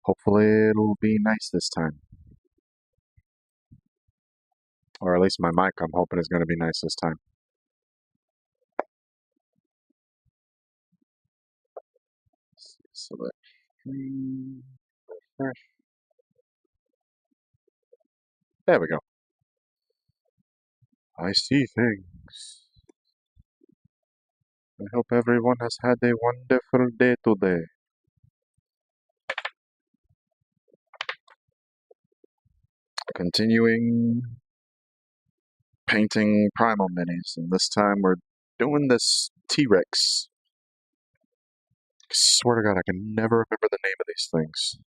Hopefully it'll be nice this time. Or at least my mic, I'm hoping, is going to be nice this time. Select screen, refresh. There we go. I see things. I hope everyone has had a wonderful day today. Continuing painting Primal minis, and this time we're doing this T-Rex. Swear to God, I can never remember the name of these things.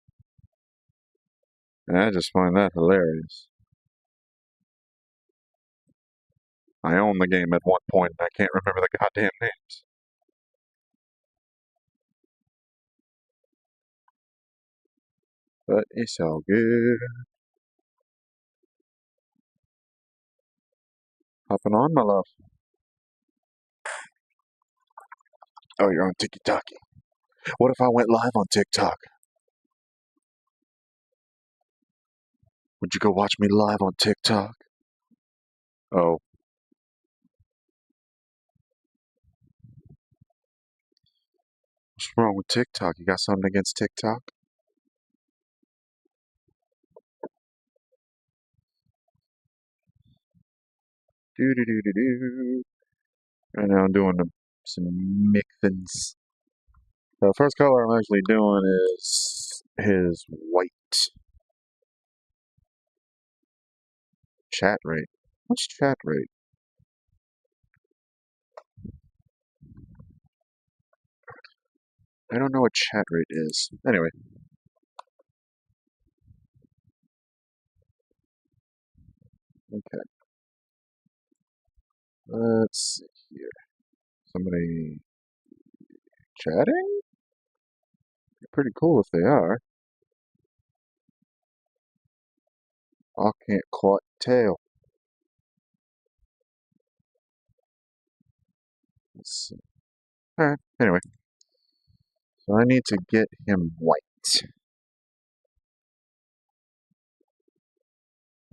And I just find that hilarious. I owned the game at one point, and I can't remember the goddamn names. But it's all good. Hopping on, my love. Oh, you're on TikTok. What if I went live on TikTok? Would you go watch me live on TikTok? Oh. What's wrong with TikTok? You got something against TikTok? Do. Right now I'm doing some mixins. The first color I'm actually doing is his white. Chat rate. What's chat rate? I don't know what chat rate is. Anyway. Okay. Let's see here. Somebody chatting? Pretty cool if they are. I can't quite tell. Let's see. Alright, anyway. So I need to get him white.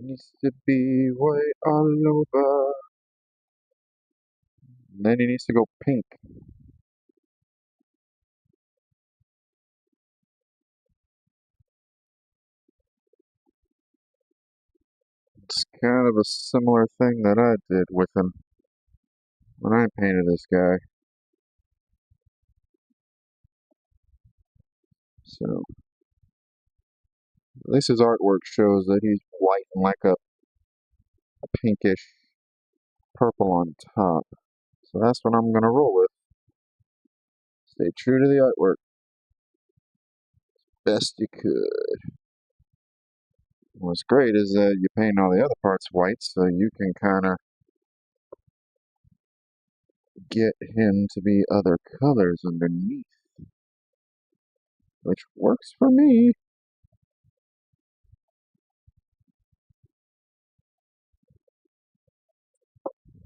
It needs to be white all over. And then he needs to go pink. It's kind of a similar thing that I did with him when I painted this guy. So, at least his artwork shows that he's white and like a pinkish purple on top. So that's what I'm going to roll with. Stay true to the artwork. Best you could. What's great is that you paint all the other parts white so you can kind of get him to be other colors underneath. Which works for me.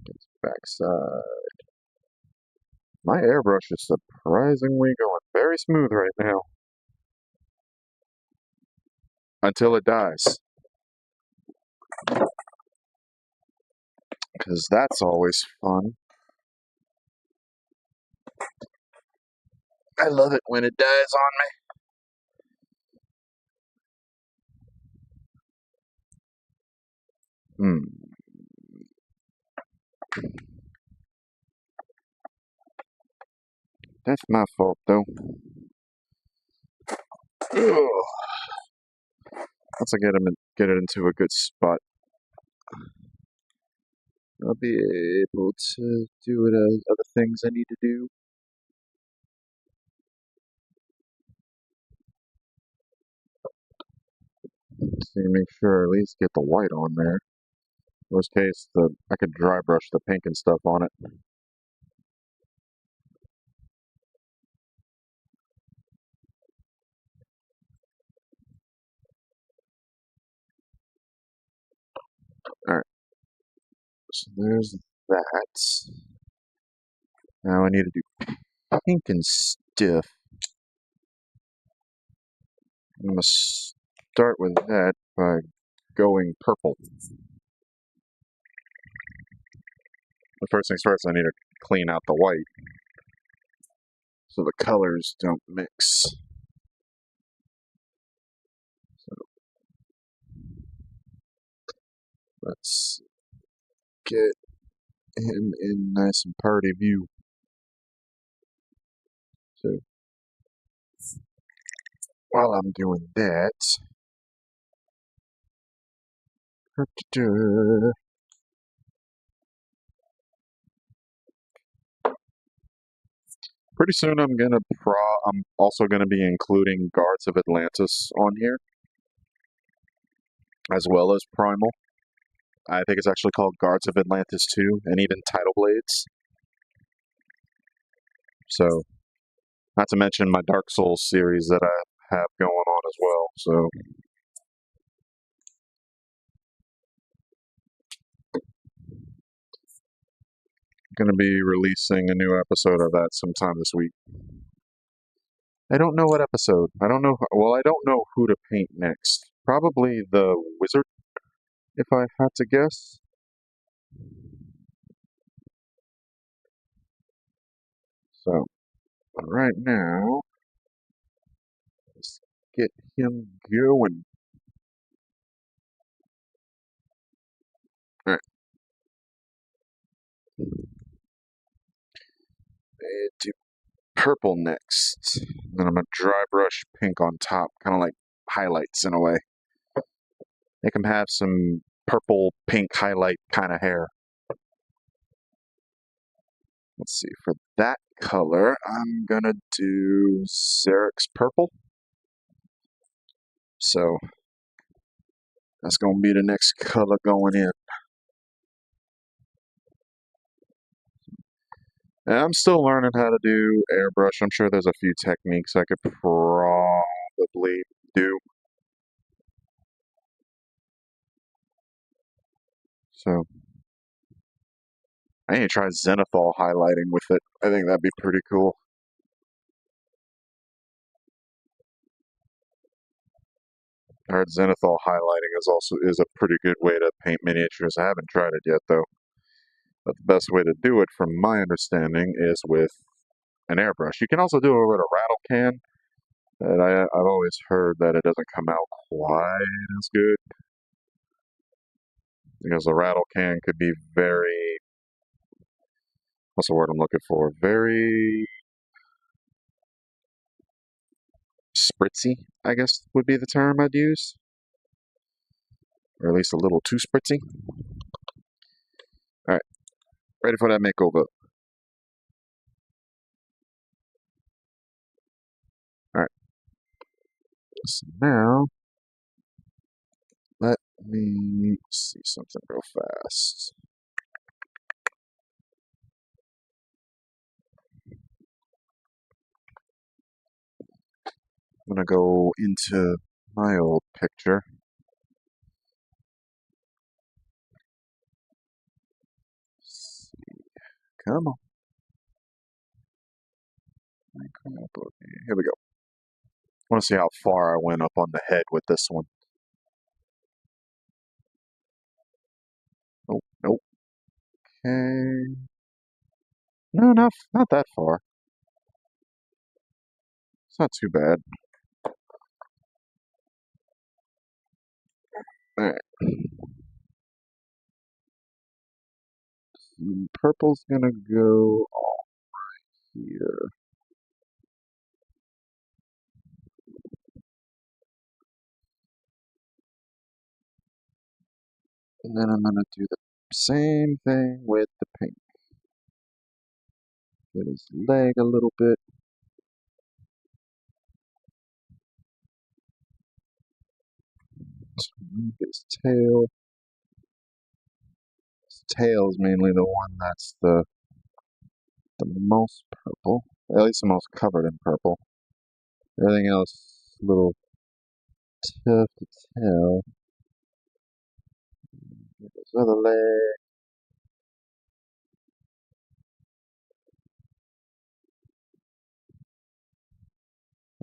His backside. My airbrush is surprisingly going very smooth right now. Until it dies. Because that's always fun. I love it when it dies on me. That's my fault, though. Ugh. Once I get it into a good spot, I'll be able to do other things I need to do. So you make sure at least get the white on there. In this case, I could dry brush the pink and stuff on it. Alright. So there's that. Now I need to do pink and stiff. I'm going to start with that by going purple. The first things first, I need to clean out the white so the colors don't mix. So let's get him in nice and party view. So while I'm doing that, pretty soon I'm also gonna be including Guards of Atlantis on here, as well as Primal. I think it's actually called Guards of Atlantis 2, and even Tidal Blades. So, not to mention my Dark Souls series that I have going on as well. So, going to be releasing a new episode of that sometime this week. I don't know what episode. I don't know. Well, I don't know who to paint next. Probably the wizard, if I had to guess. So, right now, let's get him going. All right. Do purple next. Then I'm going to dry brush pink on top, kind of like highlights in a way. Make him have some purple, pink highlight kind of hair. Let's see, for that color, I'm going to do Xerix purple. So, that's going to be the next color going in. And I'm still learning how to do airbrush. I'm sure there's a few techniques I could probably do. So, I need to try zenithal highlighting with it. I think that'd be pretty cool. I heard zenithal highlighting is a pretty good way to paint miniatures. I haven't tried it yet though. But the best way to do it, from my understanding, is with an airbrush. You can also do it with a rattle can, but I've always heard that it doesn't come out quite as good because the rattle can could be very, what's the word I'm looking for? Very spritzy, I guess would be the term I'd use, or at least a little too spritzy. All right, ready for that makeover. All right, so now let me see something real fast. I'm gonna go into my old picture. Let's see. Come on. Here we go. I want to see how far I went up on the head with this one. Nope, nope. Okay. No, not that far. It's not too bad. Alright. Purple's gonna go all here. And then I'm gonna do the same thing with the pink. Get his leg a little bit. Get his tail. His tail is mainly the one that's the most purple. At least the most covered in purple. Everything else a little tough to tell. Get this other leg.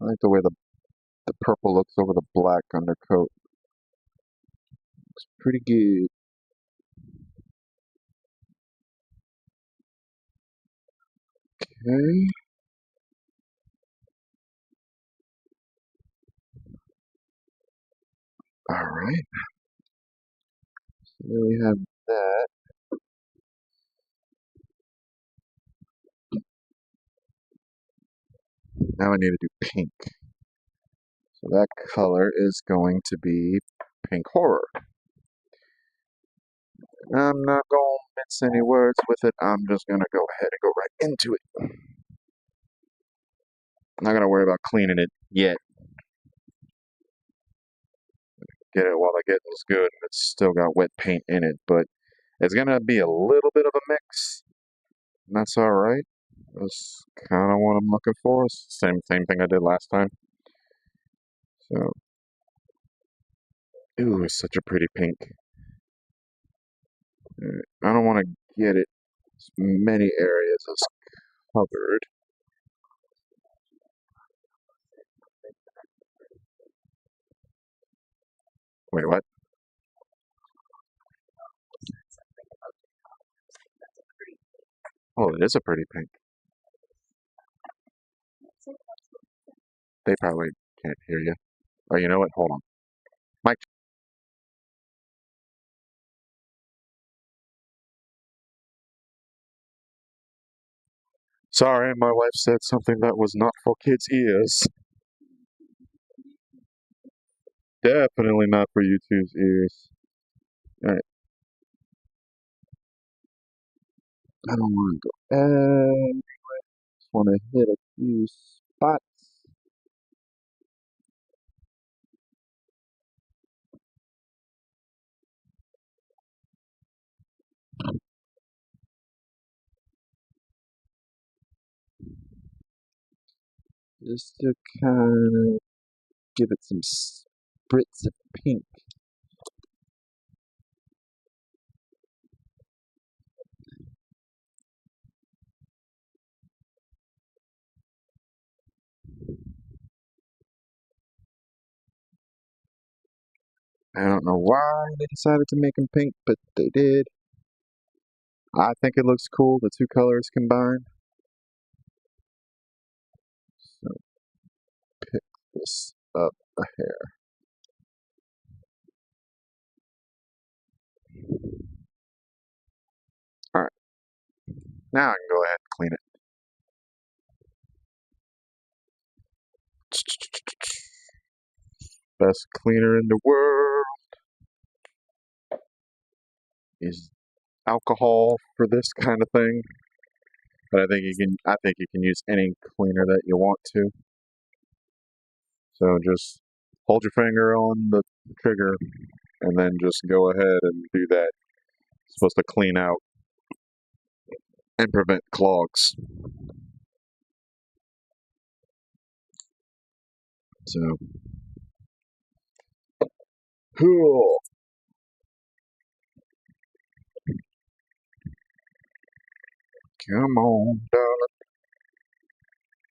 I like the way the the purple looks over the black undercoat. Looks pretty good. Okay. Alright. So there we have that. Now I need to do pink. So that color is going to be pink horror. I'm not going to mince any words with it. I'm just going to go ahead and go right into it. I'm not going to worry about cleaning it yet. Get it while the getting's good. It's still got wet paint in it, but it's going to be a little bit of a mix. And that's alright. That's kind of what I'm looking for. Same thing I did last time. So, ooh, it's such a pretty pink. I don't want to get it as many areas as covered. Wait, what? Oh, it is a pretty pink. They probably can't hear you. Oh, you know what? Hold on. Mike. Sorry, my wife said something that was not for kids' ears. Definitely not for YouTube's ears. Alright. I don't want to go everywhere. Just want to hit a few spots. Just to kind of give it some spritz of pink. I don't know why they decided to make them pink, but they did. I think it looks cool, the two colors combined. So pick this up a hair. Alright, now I can go ahead and clean it. Best cleaner in the world is alcohol for this kind of thing. But I think you can use any cleaner that you want to. So just hold your finger on the trigger and then just go ahead and do that. It's supposed to clean out and prevent clogs. So cool. Come on, darling.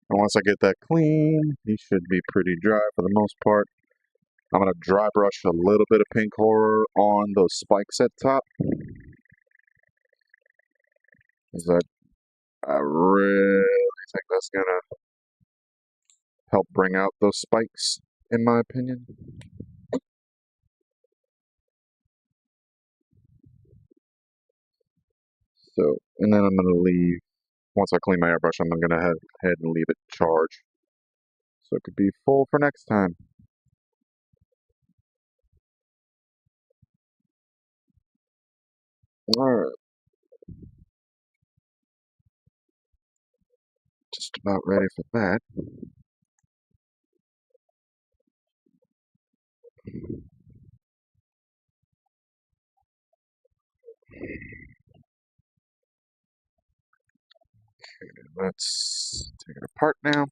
And once I get that clean, he should be pretty dry for the most part. I'm going to dry brush a little bit of pink horror on those spikes at top. I really think that's going to help bring out those spikes, in my opinion. So, and then I'm going to leave, once I clean my airbrush, I'm going to head ahead and leave it charge. So it could be full for next time. Alright. Just about ready for that. Okay, let's take it apart now.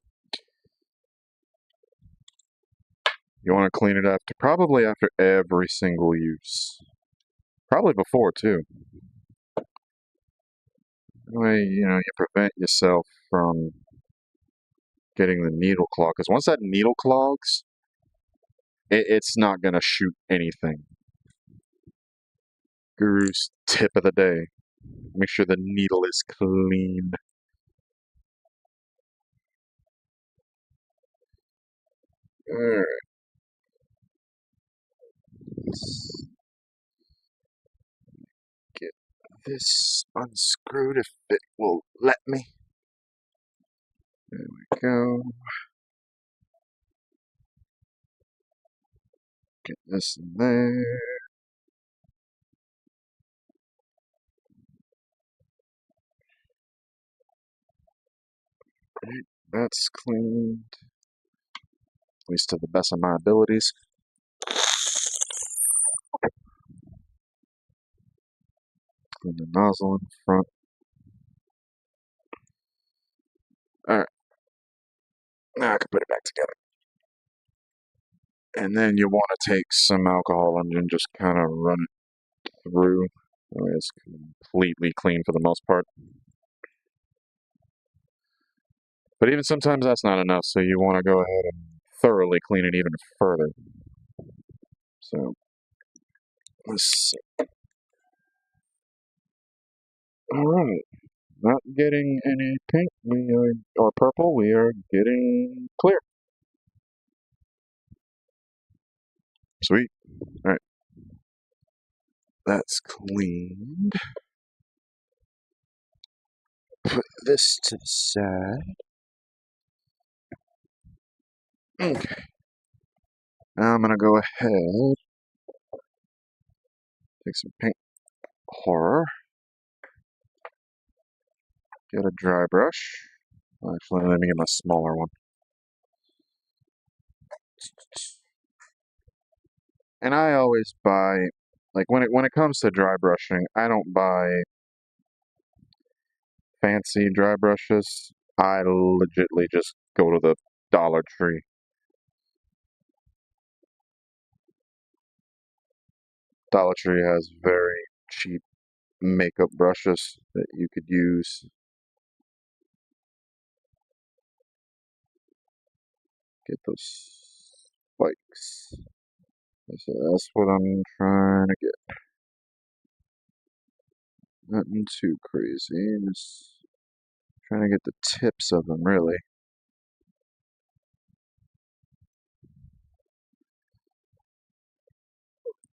You want to clean it after, probably after every single use. Probably before, too. That way, you prevent yourself from getting the needle clog. Because once that needle clogs, It's not going to shoot anything. Guru's tip of the day. Make sure the needle is clean. Alright. Let's get this unscrewed if it will let me. There we go. Get this in there. Right, that's cleaned. At least to the best of my abilities. Clean the nozzle in front. Alright. Now I can put it back together. And then you want to take some alcohol and just kind of run it through. It's completely clean for the most part. But even sometimes that's not enough, so you want to go ahead and thoroughly clean it even further. So, let's see. Alright, not getting any pink or purple, we are getting clear. Sweet. Alright. That's cleaned. Put this to the side. Okay. Now I'm going to go ahead, take some paint horror, get a dry brush. Actually, let me get my smaller one. And I always buy, like when it comes to dry brushing, I don't buy fancy dry brushes. I legitly just go to the Dollar Tree. Dollar Tree has very cheap makeup brushes that you could use. Get those spikes. So that's what I'm trying to get. Nothing too crazy. Just trying to get the tips of them, really.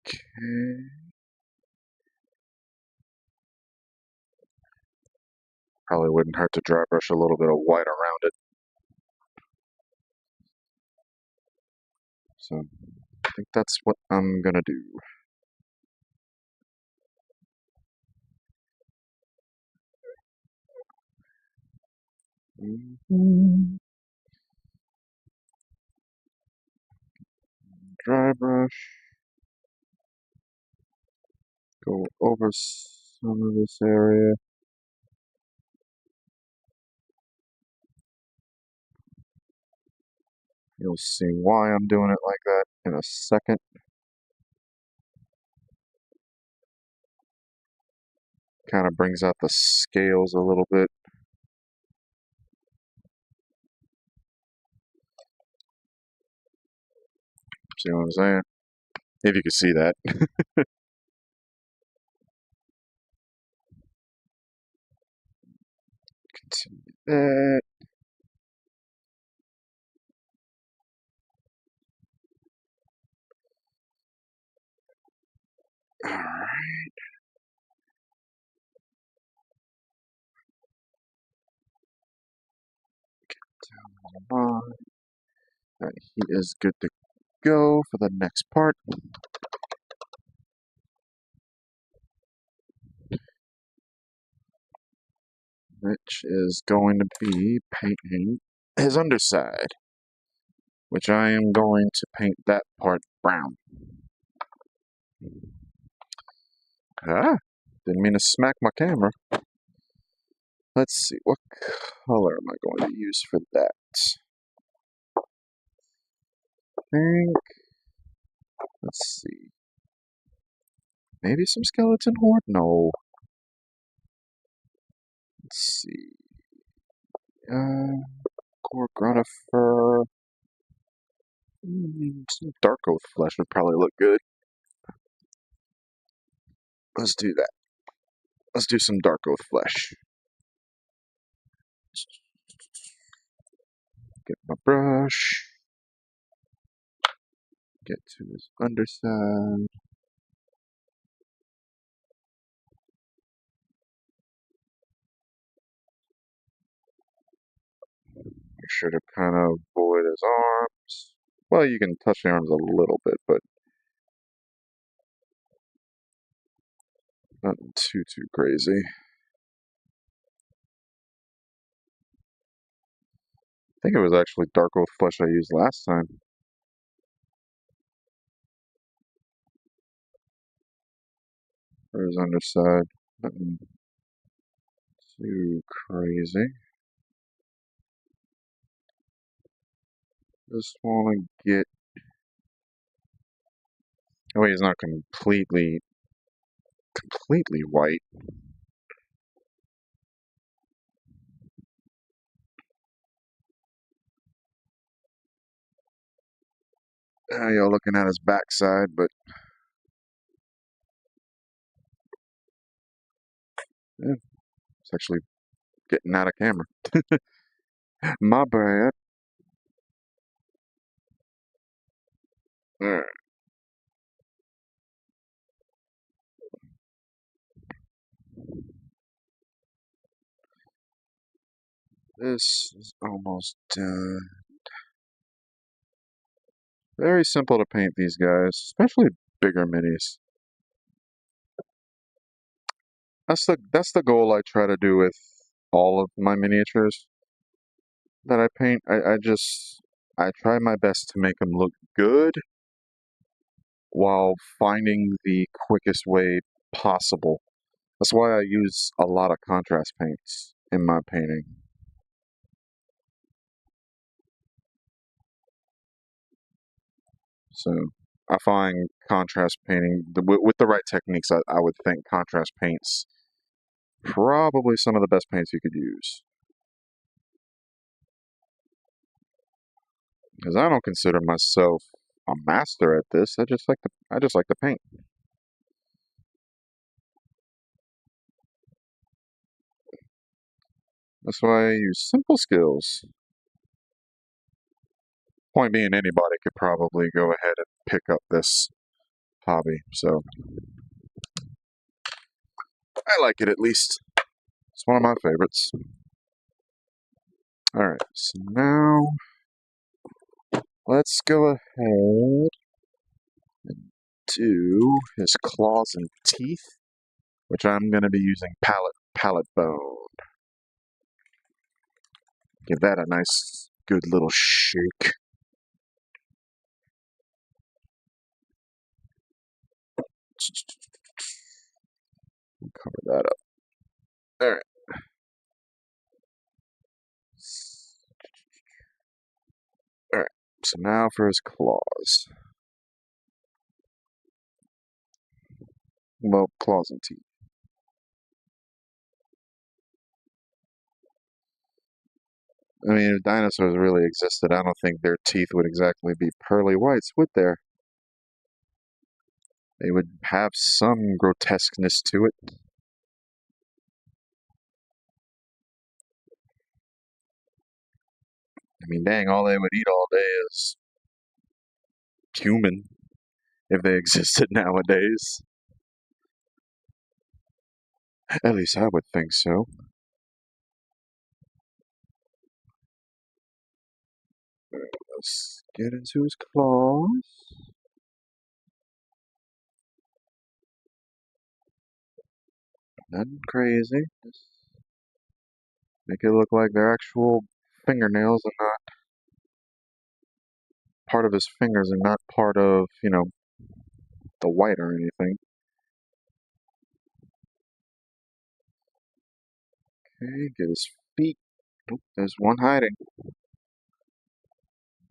Okay. Probably wouldn't hurt to dry brush a little bit of white around it. So I think that's what I'm gonna do. Dry brush. Go over some of this area. You'll see why I'm doing it like that in a second. Kind of brings out the scales a little bit. See what I'm saying? If you can see that. Continue that. Alright. Down the line. Alright, he is good to go for the next part. Which is going to be painting his underside. Which I am going to paint that part brown. Ah, didn't mean to smack my camera. Let's see, what color am I going to use for that? I think, let's see. Maybe some skeleton horde? No. Let's see. Core Grunifer. Some dark oath flesh would probably look good. Let's do that. Let's do some dark oath flesh. Get my brush. Get to his underside. Make sure to kind of avoid his arms. Well, you can touch the arms a little bit, but nothing too crazy. I think it was actually dark oath flesh I used last time. For his underside. Nothing too crazy. Just want to get... Oh, he's not completely white. You're looking at his backside, but yeah, it's actually getting out of camera. My bad. Alright. This is almost done. Very simple to paint these guys, especially bigger minis. That's the goal I try to do with all of my miniatures that I paint. I try my best to make them look good while finding the quickest way possible. That's why I use a lot of contrast paints in my painting. So I find contrast painting, with the right techniques, I would think contrast paints probably some of the best paints you could use. Because I don't consider myself a master at this. I just like to paint. That's why I use simple skills. Point being, anybody could probably go ahead and pick up this hobby. So I like it, at least. It's one of my favorites. Alright, so now let's go ahead and do his claws and teeth, which I'm going to be using palette bone. Give that a nice, good little shake. Cover that up. Alright. Alright, so now for his claws. Well, claws and teeth. I mean, if dinosaurs really existed, I don't think their teeth would exactly be pearly whites, would there? They would have some grotesqueness to it. I mean, dang, all they would eat all day is human, if they existed nowadays. At least I would think so. Let's get into his claws. Nothing crazy. Just make it look like they're actual fingernails and not part of his fingers and not part of, the white or anything. Okay, get his feet. Nope, there's one hiding.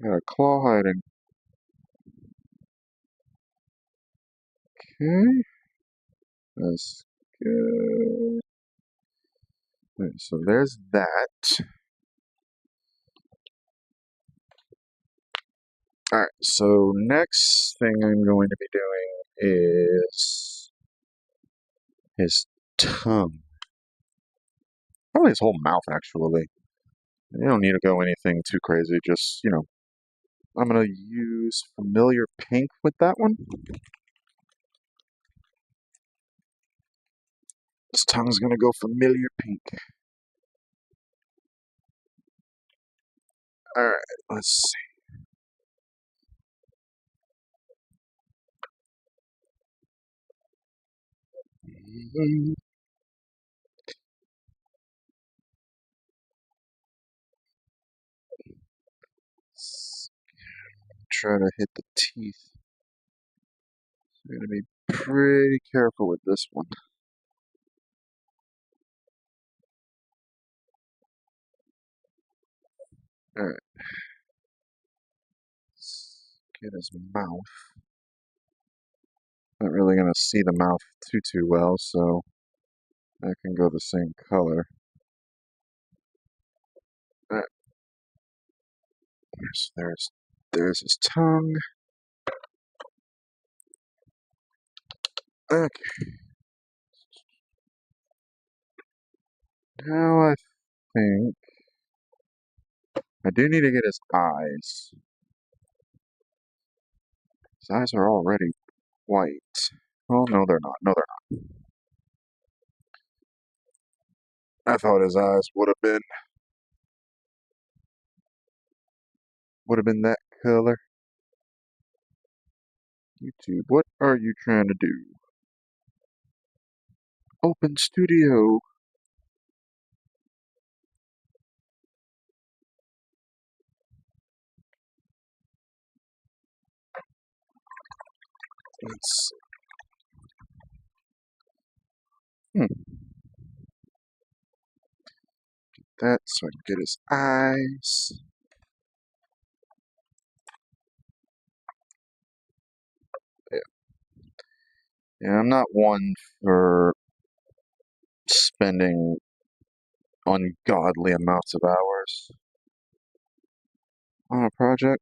Got a claw hiding. Okay. That's good. Right, so there's that. Alright, so next thing I'm going to be doing is his tongue. Probably his whole mouth, actually. You don't need to go anything too crazy, just, I'm going to use familiar pink with that one. This tongue's going to go familiar pink. Alright, let's see. Try to hit the teeth. I'm going to be pretty careful with this one. Alright. Let's get his mouth. Not really going to see the mouth too well, so I can go the same color. Alright. There's his tongue. Okay. Now I think I do need to get his eyes. His eyes are already white. Oh, no, they're not. No, they're not. I thought his eyes would have been that color. YouTube, what are you trying to do? Open studio. Let's see. That so I can get his eyes. Yeah. Yeah, I'm not one for spending ungodly amounts of hours on a project.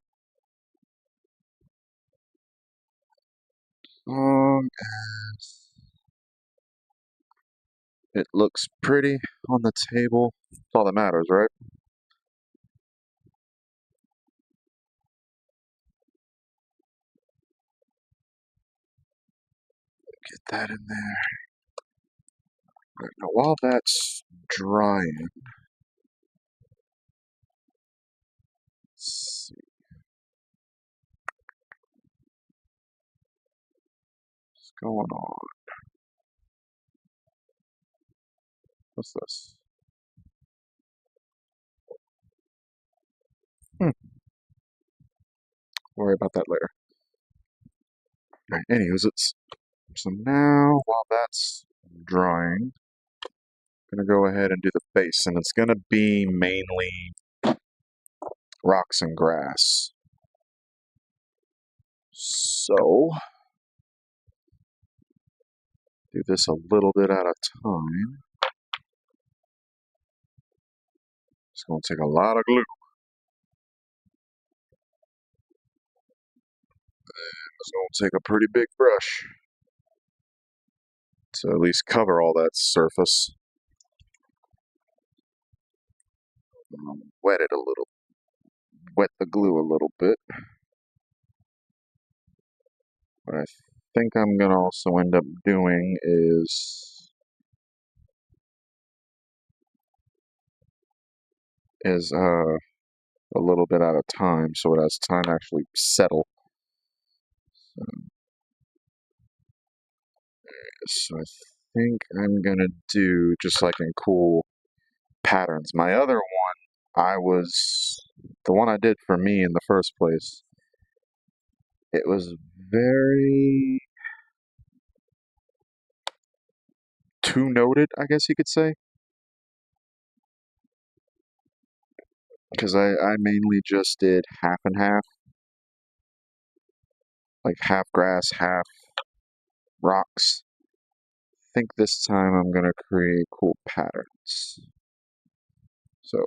Long as it looks pretty on the table. That's all that matters, right? Get that in there. Right, now, while that's drying, let's see what's going on. What's this? Worry about that later. Alright, anyways, so now while that's drying, I'm gonna go ahead and do the base, and it's gonna be mainly rocks and grass. So, do this a little bit at a time. It's gonna take a lot of glue. It's gonna take a pretty big brush to at least cover all that surface. Wet it a little. Wet the glue a little bit. What I think I'm gonna also end up doing is a little bit at a time, so it has time to actually settle. So I think I'm gonna do just like in cool patterns. My other one, the one I did for me in the first place. It was very two-noted, I guess you could say. Because I mainly just did half and half. Like half grass, half rocks. I think this time I'm gonna create cool patterns. So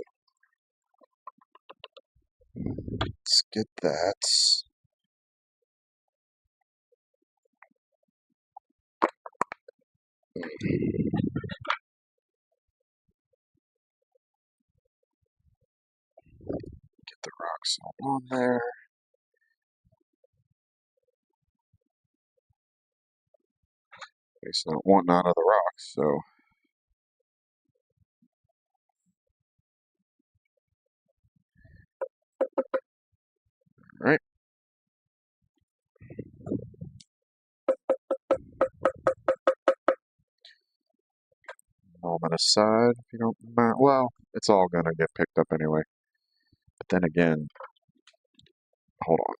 let's get that. Get the rocks all on there. It's not wanting out of the rocks, so. Alright. Moment aside, if you don't mind. Well, it's all gonna get picked up anyway. But then again, hold on.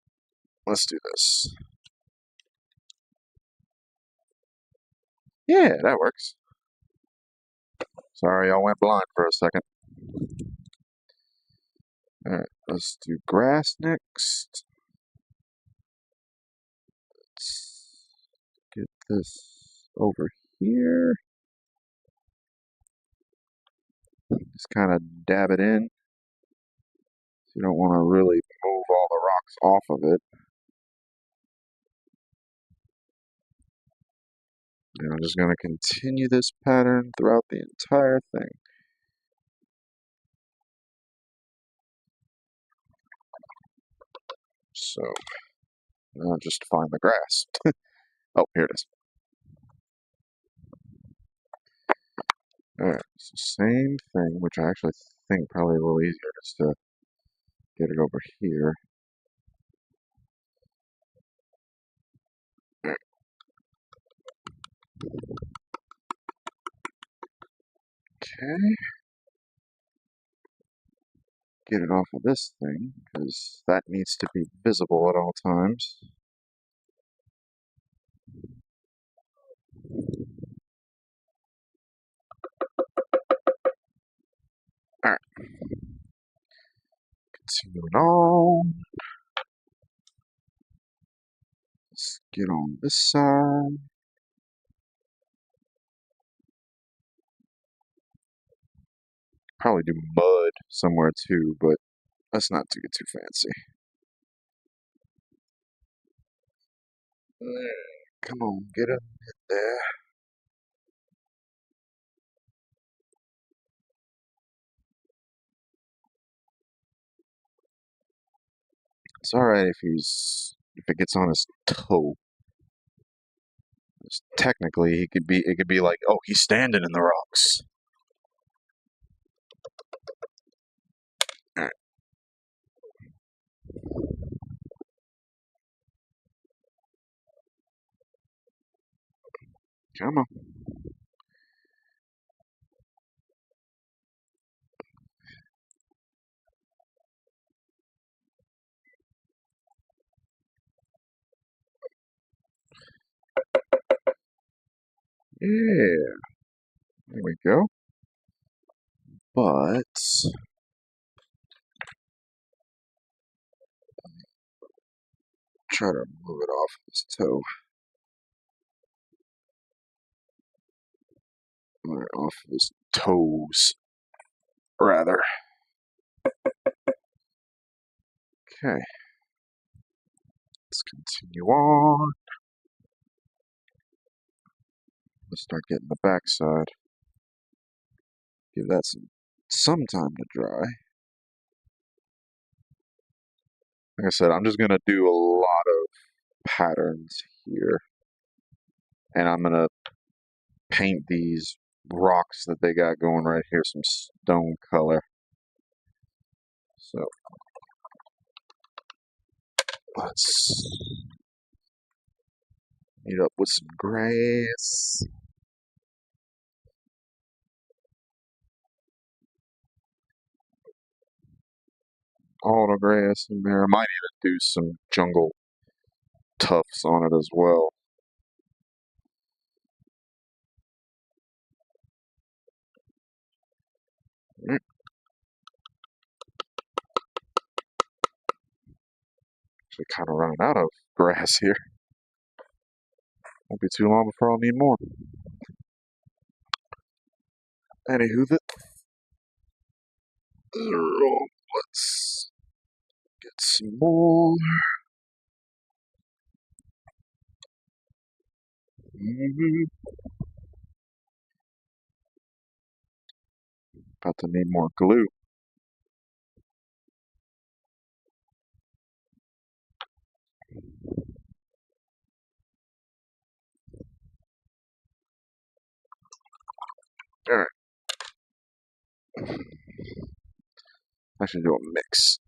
Let's do this. Yeah, that works. Sorry, I went blind for a second. Alright, let's do grass next. Let's get this over here. Just kind of dab it in. You don't want to really move all the rocks off of it. And I'm just going to continue this pattern throughout the entire thing. So, now just find the grass. Oh, here it is. Alright, so same thing, which I actually think probably a little easier just to get it over here. Okay. Get it off of this thing, because that needs to be visible at all times. Alright. Continuing on. Let's get on this side. Probably do mud somewhere too, but let's not get too fancy. Come on, get up there. It's alright if it gets on his toe. Technically, it could be like, oh, he's standing in the rocks. Alright. Come on. Yeah. There we go. But try to move it off his toe. Or off his toes, rather. Okay. Let's continue on. Let's start getting the backside. Give that some time to dry. Like I said, I'm just gonna do a lot of patterns here. And I'm gonna paint these rocks that they got going right here some stone color. So let's meet up with some grass. All the grass in there. I might even do some jungle tufts on it as well. Actually kind of running out of grass here. Won't be too long before I'll need more. Anywho, let's get some more. About to need more glue. Alright. I should do a mix.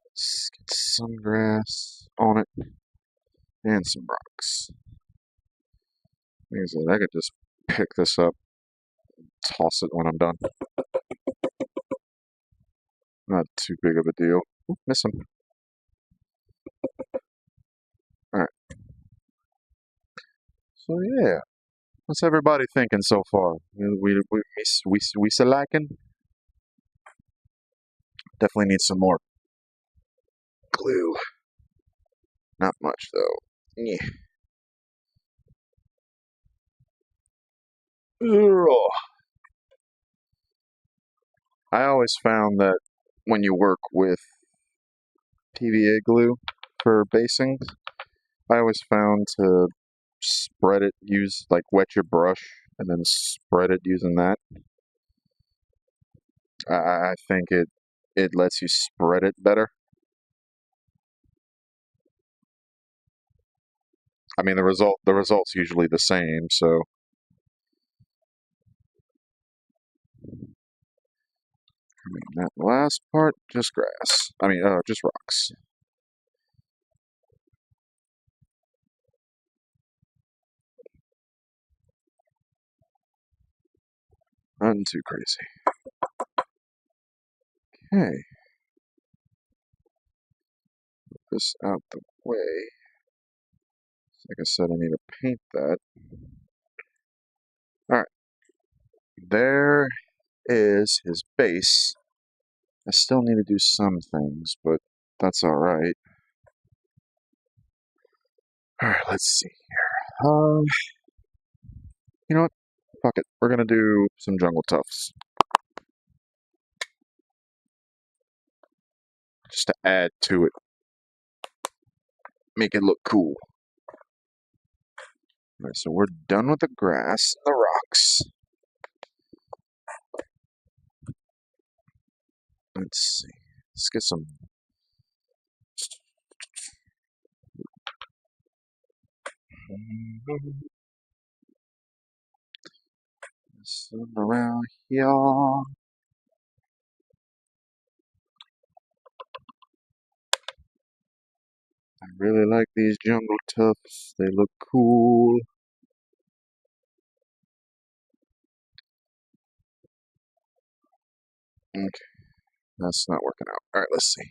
Let's get some grass on it and some rocks. I could just pick this up, toss it when I'm done. Not too big of a deal. Ooh, miss him. Alright. So yeah. What's everybody thinking so far? We liking? Definitely need some more glue. Not much though. Yeah. Ugh. I always found that when you work with PVA glue for basings, I always found to spread it, wet your brush and then spread it using that. I think it lets you spread it better. I mean the result's usually the same, so I mean that last part just grass. Just rocks. Nothing too crazy. Okay. Put this out the way. Like I said, I need to paint that. Alright. There is his base. I still need to do some things, but that's alright. Alright, let's see here. You know what? Fuck it. We're gonna do some jungle tufts. Just to add to it. Make it look cool. Alright, so we're done with the grass and the rocks. Let's see. Let's get some. Some around here. I really like these jungle tufts. They look cool. Okay, that's not working out. Alright, let's see.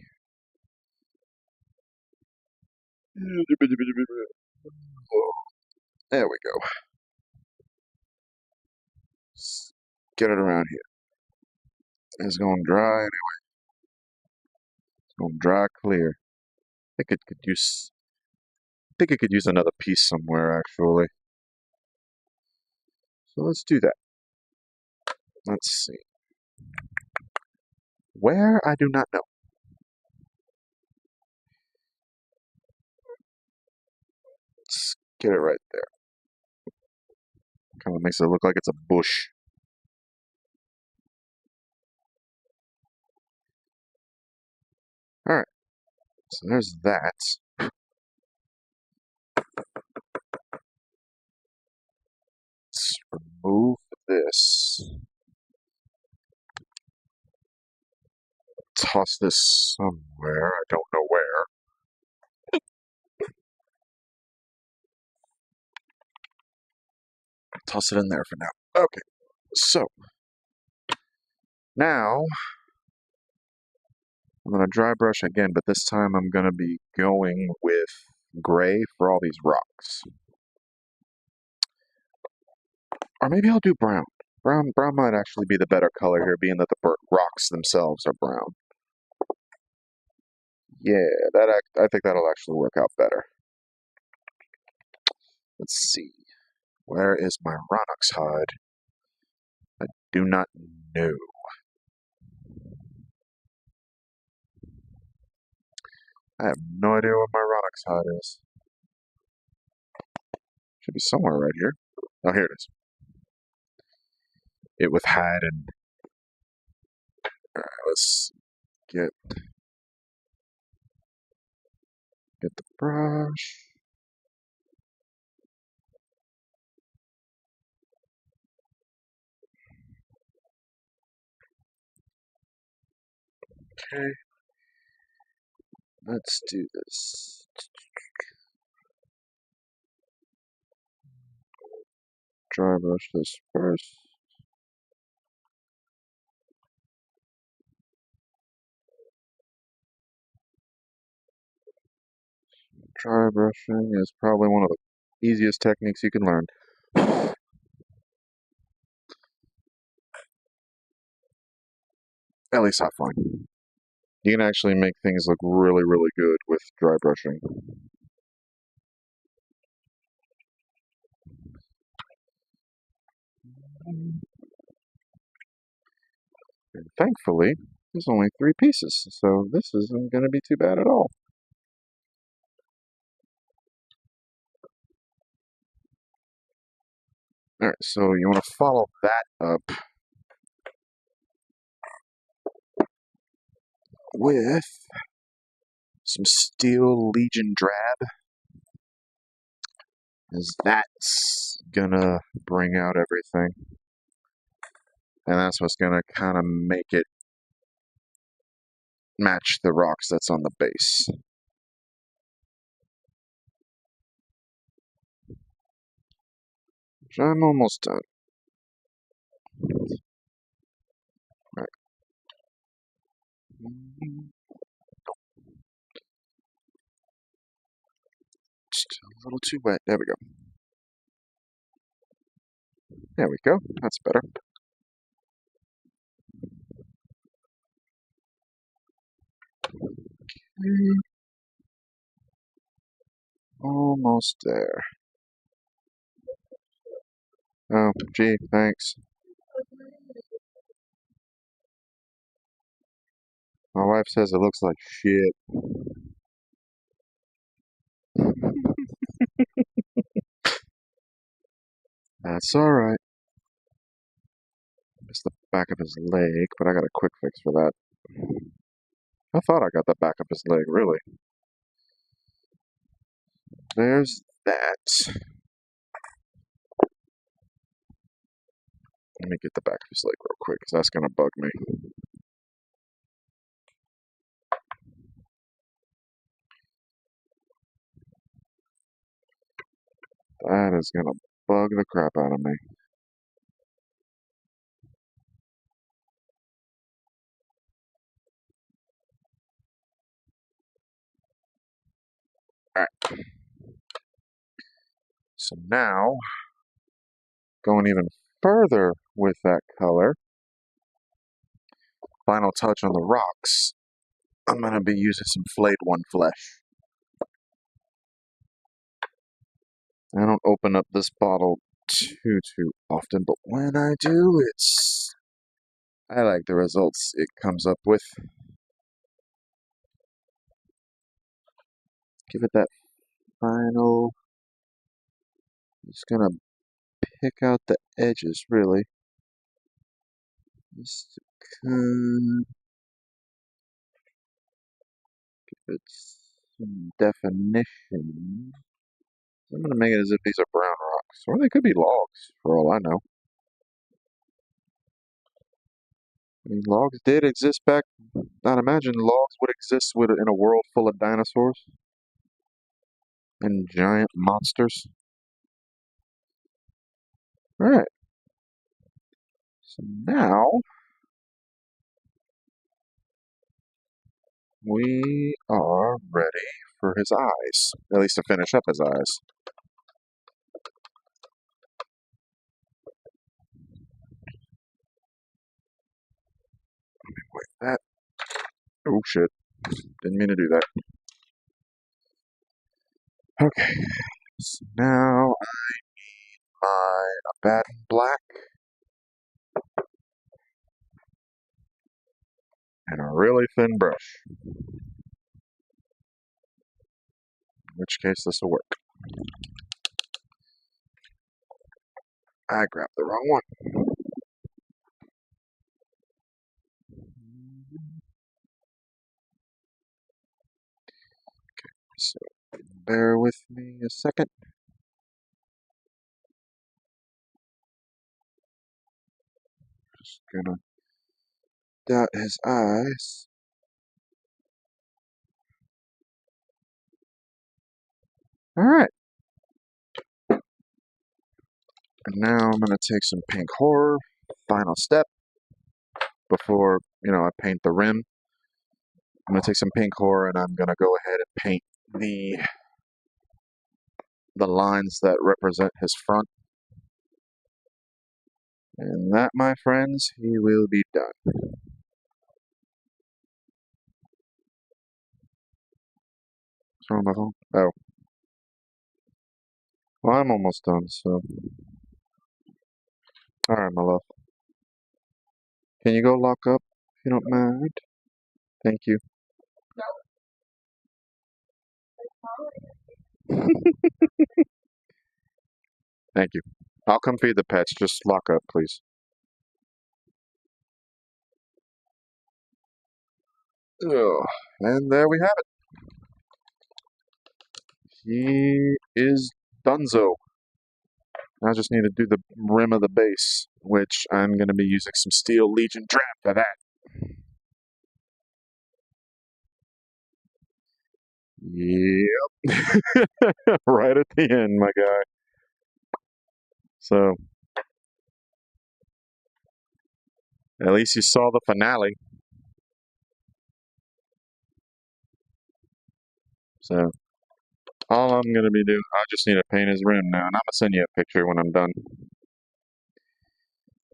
There we go. Let's get it around here. It's going dry anyway. It's going dry clear. I think it could use another piece somewhere actually. So let's do that. Let's see. Where? I do not know. Let's get it right there. Kind of makes it look like it's a bush. Alright. So there's that. Let's remove this. Toss this somewhere. I don't know where. Toss it in there for now. Okay. So. Now. I'm going to dry brush again, but this time I'm going to be going with gray for all these rocks. Or maybe I'll do brown. Brown might actually be the better color here, being that the rocks themselves are brown. Yeah, I think that'll actually work out better. Let's see. Where is my Ronix hide? I do not know. I have no idea where my Ronix hide is. Should be somewhere right here. Oh, here it is. It with hide and Let's get the brush. Okay, let's do this. Dry brush this first. Dry brushing is probably one of the easiest techniques you can learn. At least I find. You can actually make things look really, really good with dry brushing. And thankfully, there's only 3 pieces, so this isn't going to be too bad at all. Alright, so you want to follow that up with some Steel Legion Drab, as that's gonna bring out everything. And that's what's gonna kind of make it match the rocks that's on the base. Which I'm almost done. Alright. Just a little too wet. There we go. There we go. That's better. Almost there. Oh, gee, thanks. My wife says it looks like shit. That's alright. It's the back of his leg, but I got a quick fix for that. I thought I got the back of his leg, really. There's that. Let me get the back of his leg real quick, because that's going to bug me. That is going to bug the crap out of me. Alright. So now, going even further with that color, final touch on the rocks, I'm going to be using some Flayed One Flesh. I don't open up this bottle too often, but when I do, I like the results it comes up with. Give it that final, just gonna pick out the edges, really. Just to give it some definition. I'm gonna make it as if these are brown rocks, or they could be logs, for all I know. I mean, logs did exist back. I'd imagine logs would exist in a world full of dinosaurs and giant monsters. Alright. So now we are ready for his eyes. At least to finish up his eyes. Wait, that. Oh shit. Didn't mean to do that. Okay. So now I need my Abaddon Black and a really thin brush. In which case this will work. I grabbed the wrong one. Bear with me a second. Just gonna dot his I's. Alright. And now I'm gonna take some pink horror. Final step before, I paint the rim. I'm gonna take some pink horror and I'm gonna go ahead and paint the lines that represent his front. And that, my friends, he will be done. What's wrong with my phone? Oh. Well, I'm almost done, so. Alright, my love. Can you go lock up, if you don't mind? Thank you. Thank you. I'll come feed the pets. Just lock up, please. Ugh. And there we have it. He is donezo. I just need to do the rim of the base, which I'm going to be using some Steel Legion Draft for that. Yep. Right at the end, my guy. So, at least you saw the finale. So, all I'm going to be doing, I just need to paint his rim now, and I'm going to send you a picture when I'm done.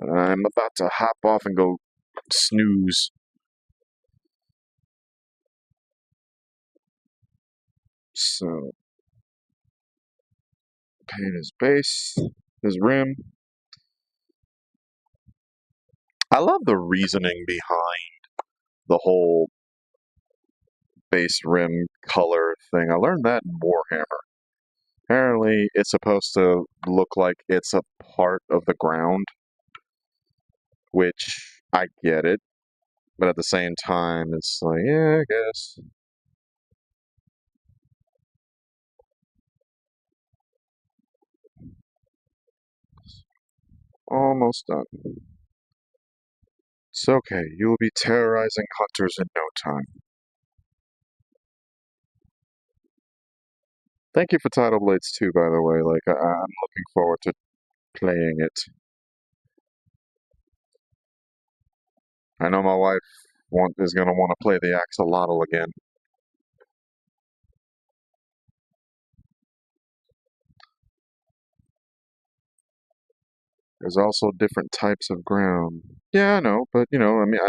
I'm about to hop off and go snooze. So, paint his base, his rim. I love the reasoning behind the whole base rim color thing. I learned that in Warhammer. Apparently, it's supposed to look like it's a part of the ground, which I get it, but at the same time, it's like, yeah, I guess. Almost done. It's okay. You will be terrorizing hunters in no time. Thank you for Tidal Blades too, by the way. Like, I'm looking forward to playing it. I know my wife is going to want to play the axolotl again. There's also different types of ground. Yeah, I know, but I mean,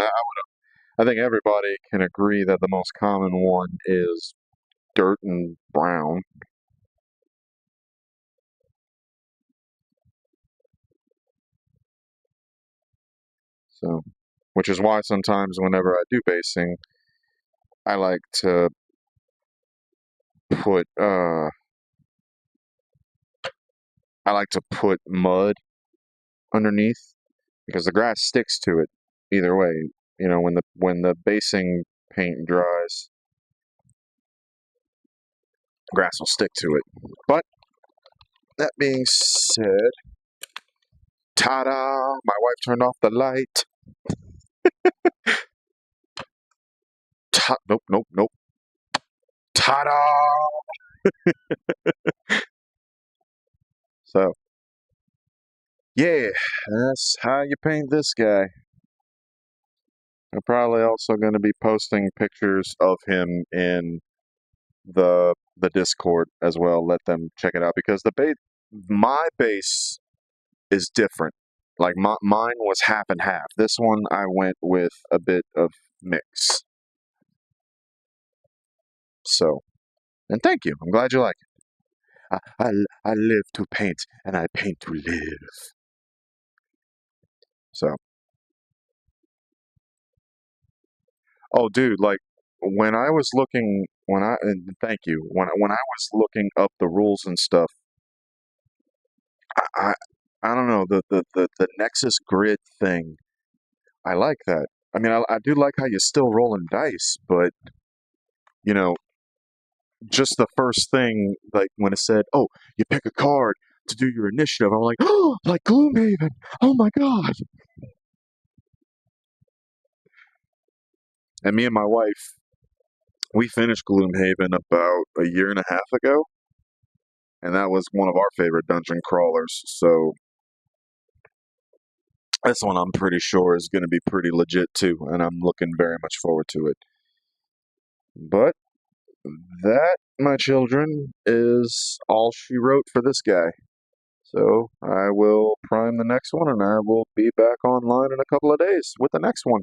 I think everybody can agree that the most common one is dirt and brown. So, which is why sometimes whenever I do basing, I like to put mud underneath because the grass sticks to it either way. When the basing paint dries, grass will stick to it. But that being said, ta-da! My wife turned off the light. Nope, nope, nope. Ta-da! So, yeah, that's how you paint this guy. I'm probably also going to be posting pictures of him in the Discord as well. Let them check it out because my base is different. Like mine was half and half. This one I went with a bit of mix. So, and thank you. I'm glad you like it. I live to paint and I paint to live. So, oh, dude, like when I was looking, and thank you, when I was looking up the rules and stuff, I I don't know the Nexus grid thing. I like that. I mean, I do like how you're still rolling dice, but you know, just the first thing, like when it said, "Oh, you pick a card to do your initiative," I'm like, "Oh, like Gloomhaven! Oh my god!" And me and my wife, we finished Gloomhaven about a year and a half ago, and that was one of our favorite dungeon crawlers. So this one I'm pretty sure is going to be pretty legit too, and I'm looking very much forward to it. But that, my children, is all she wrote for this guy. So I will prime the next one, and I will be back online in a couple of days with the next one.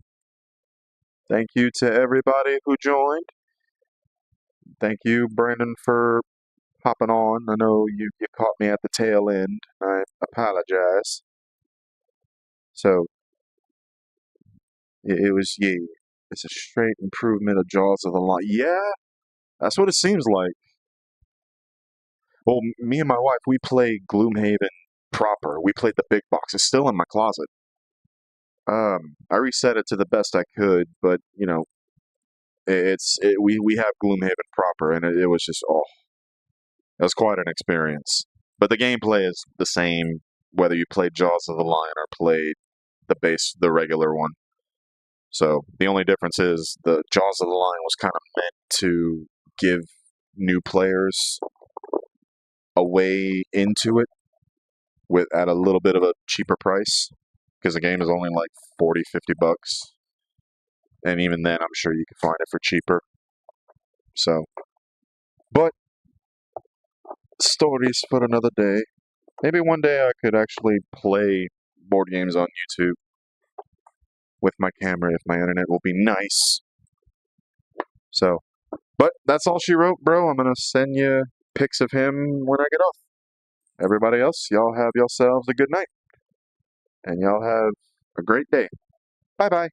Thank you to everybody who joined. Thank you, Brandon, for hopping on. I know you caught me at the tail end. I apologize. So it was it's a straight improvement of Jaws of the Lion. Yeah, that's what it seems like. Well, me and my wife, we played Gloomhaven proper. We played the big box. It's still in my closet. I reset it to the best I could, but we have Gloomhaven proper, and it was just it was quite an experience. But the gameplay is the same whether you played Jaws of the Lion or played the regular one. So the only difference is the Jaws of the Lion was kind of meant to give new players a way into it with at a little bit of a cheaper price because the game is only like 40-50 bucks, and even then I'm sure you can find it for cheaper. So, but stories for another day. Maybe one day I could actually play board games on YouTube with my camera if my internet will be nice. So, but that's all she wrote, bro. I'm gonna send you pics of him when I get off. Everybody else, y'all have yourselves a good night, and y'all have a great day. Bye bye.